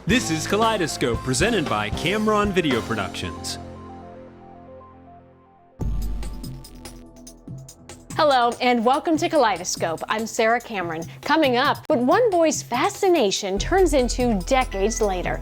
This is Kaleidoscope, presented by Cameron Video Productions. Hello, and welcome to Kaleidoscope. I'm Sarah Cameron. Coming up, what one boy's fascination turns into decades later.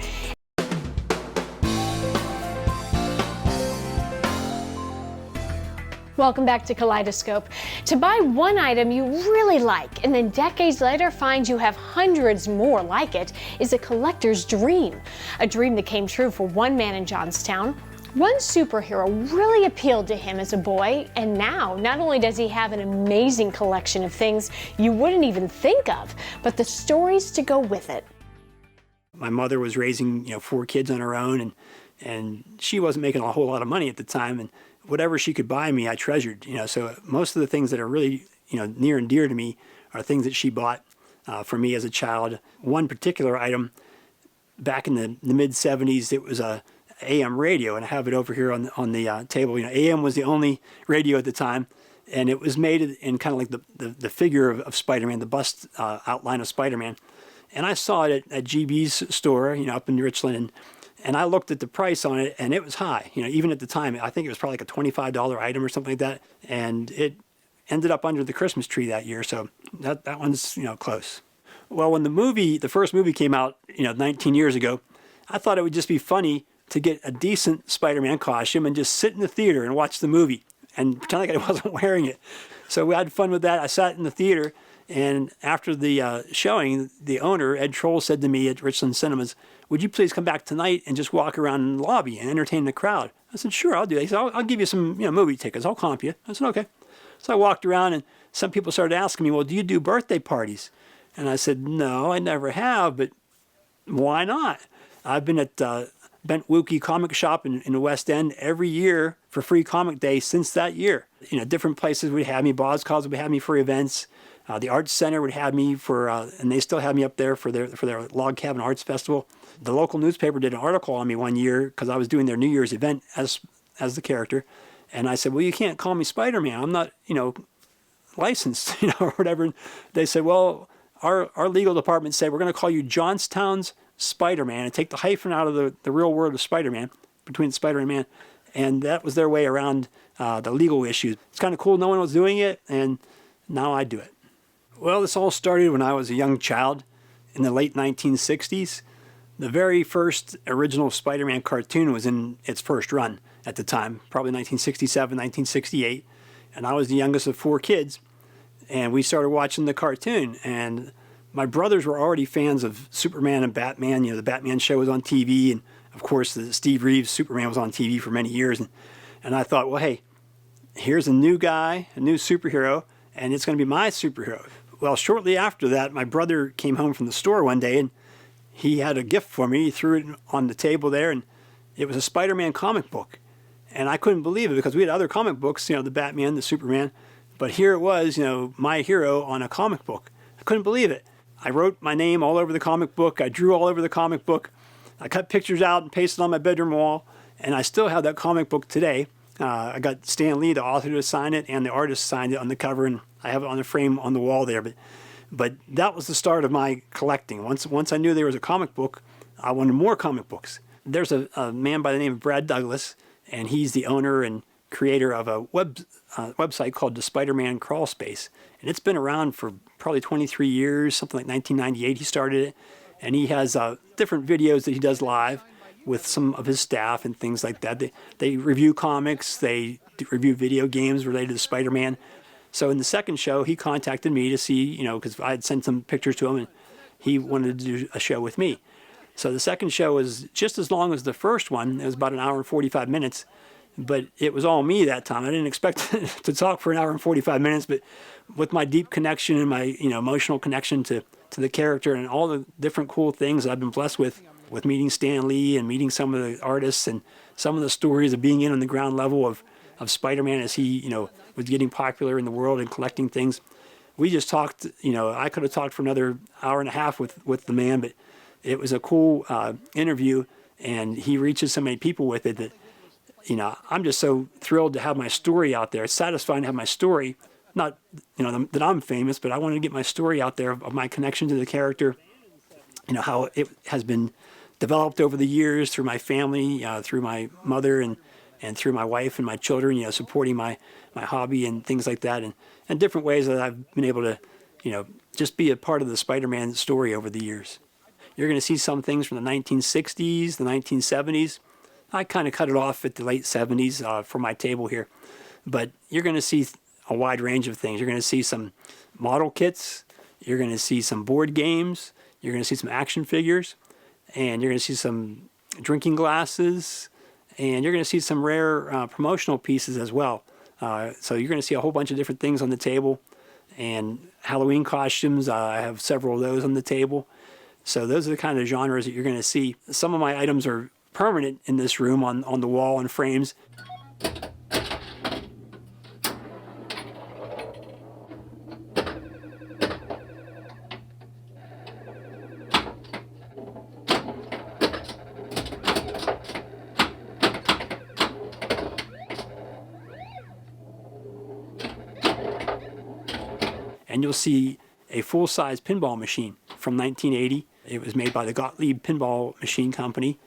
Welcome back to Kaleidoscope. To buy one item you really like and then decades later find you have hundreds more like it is a collector's dream. A dream that came true for one man in Johnstown. One superhero really appealed to him as a boy, and now not only does he have an amazing collection of things you wouldn't even think of, but the stories to go with it. My mother was raising, 4 kids on her own, and she wasn't making a whole lot of money at the time, and whatever she could buy me, I treasured. So most of the things that are really, near and dear to me are things that she bought for me as a child. One particular item, back in the mid '70s, it was a AM radio, and I have it over here on the table. AM was the only radio at the time, and it was made in kind of like the figure of Spider-Man, the bust outline of Spider-Man. And I saw it at GB's store, up in Richland, and I looked at the price on it, and it was high. Even at the time, I think it was probably like a $25 item or something like that, and it ended up under the Christmas tree that year. So that one's close. Well, when the first movie came out, 19 years ago, I thought it would just be funny to get a decent Spider-Man costume and just sit in the theater and watch the movie and pretend like I wasn't wearing it. So we had fun with that. I sat in the theater, and after the showing, the owner, Ed Troll, said to me at Richland Cinemas, "Would you please come back tonight and just walk around in the lobby and entertain the crowd?" I said, "Sure, I'll do that." He said, "I'll give you some movie tickets. I'll comp you." I said, "Okay." So I walked around, and some people started asking me, "Well, do you do birthday parties?" And I said, "No, I never have, but why not?" I've been at Bent Wookie Comic Shop in the West End every year for Free Comic Day since that year. Different places would have me. Bob's Cause would have me for events. The Arts Center would have me for, and they still have me up there for their Log Cabin Arts Festival. The local newspaper did an article on me one year because I was doing their New Year's event as the character, and I said, "Well, you can't call me Spider-Man. I'm not, licensed, or whatever." They said, "Well, our legal department said we're going to call you Johnstown's Spider-Man and take the hyphen out of the real word of Spider-Man, between Spider and Man," and that was their way around the legal issues. It's kind of cool. No one was doing it, and now I do it. Well, this all started when I was a young child in the late 1960s. The very first original Spider-Man cartoon was in its first run at the time, probably 1967, 1968, and I was the youngest of 4 kids, and we started watching the cartoon, and my brothers were already fans of Superman and Batman. The Batman show was on TV, and of course the Steve Reeves Superman was on TV for many years, and I thought, well, hey, here's a new guy, a new superhero, and it's going to be my superhero. Well, shortly after that, my brother came home from the store one day, and he had a gift for me. He threw it on the table there, and it was a Spider-Man comic book. And I couldn't believe it because we had other comic books, the Batman, the Superman, but here it was, my hero on a comic book. I couldn't believe it. I wrote my name all over the comic book. I drew all over the comic book. I cut pictures out and pasted on my bedroom wall, and I still have that comic book today. I got Stan Lee, the author, to sign it, and the artist signed it on the cover, and I have it on the frame on the wall there. But that was the start of my collecting. Once I knew there was a comic book, I wanted more comic books. There's a man by the name of Brad Douglas, and he's the owner and creator of a website called the Spider-Man Crawl Space. And it's been around for probably 23 years, something like 1998 he started it. And he has different videos that he does live with some of his staff and things like that. They review comics, they review video games related to Spider-Man. So in the second show, he contacted me to see, because I had sent some pictures to him, and he wanted to do a show with me. So the second show was just as long as the first one. It was about an hour and 45 minutes, but it was all me that time. I didn't expect to talk for an hour and 45 minutes, but with my deep connection and my emotional connection to the character and all the different cool things that I've been blessed with meeting Stan Lee and meeting some of the artists and some of the stories of being in on the ground level of Spider-Man as he, was getting popular in the world and collecting things. We just talked, I could have talked for another hour and a half with the man, but it was a cool interview, and he reaches so many people with it that, I'm just so thrilled to have my story out there. It's satisfying to have my story, not, that I'm famous, but I wanted to get my story out there of my connection to the character, how it has been developed over the years through my family, through my mother and through my wife and my children, supporting my hobby and things like that, and different ways that I've been able to, just be a part of the Spider-Man story over the years. You're going to see some things from the 1960s, the 1970s. I kind of cut it off at the late 70s for my table here. But you're going to see a wide range of things. You're going to see some model kits. You're going to see some board games. You're going to see some action figures. And you're going to see some drinking glasses. And you're going to see some rare promotional pieces as well. So you're going to see a whole bunch of different things on the table. And Halloween costumes, I have several of those on the table. So those are the kind of genres that you're going to see. Some of my items are permanent in this room on the wall and frames. And you'll see a full-size pinball machine from 1980. It was made by the Gottlieb Pinball Machine Company.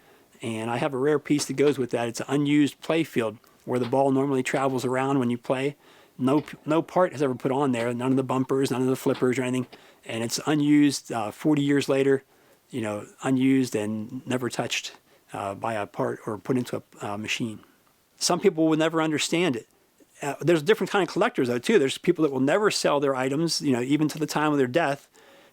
And I have a rare piece that goes with that. It's an unused play field where the ball normally travels around when you play. No part has ever put on there, none of the bumpers, none of the flippers or anything. And it's unused 40 years later, unused and never touched by a part or put into a machine. Some people will never understand it. There's different kind of collectors though too. There's people that will never sell their items, even to the time of their death.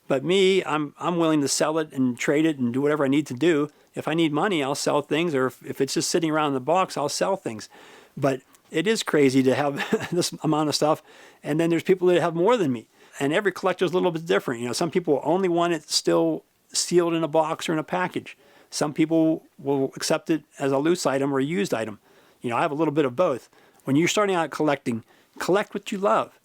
But me, I'm willing to sell it and trade it and do whatever I need to do. If I need money, I'll sell things, or if it's just sitting around in the box, I'll sell things. But it is crazy to have this amount of stuff. And then there's people that have more than me. And every collector is a little bit different. Some people only want it still sealed in a box or in a package. Some people will accept it as a loose item or a used item. I have a little bit of both. When you're starting out collecting, collect what you love.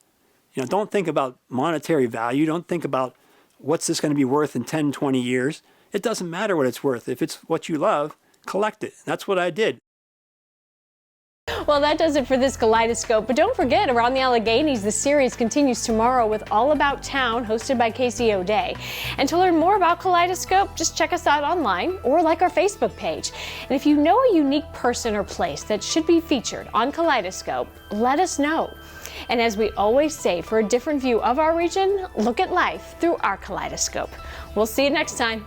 Don't think about monetary value. Don't think about what's this going to be worth in 10, 20 years. It doesn't matter what it's worth. If it's what you love, collect it. That's what I did. Well, that does it for this Kaleidoscope. But don't forget, around the Alleghenies, the series continues tomorrow with All About Town, hosted by Casey O'Day. And to learn more about Kaleidoscope, just check us out online or like our Facebook page. And if you know a unique person or place that should be featured on Kaleidoscope, let us know. And as we always say, for a different view of our region, look at life through our Kaleidoscope. We'll see you next time.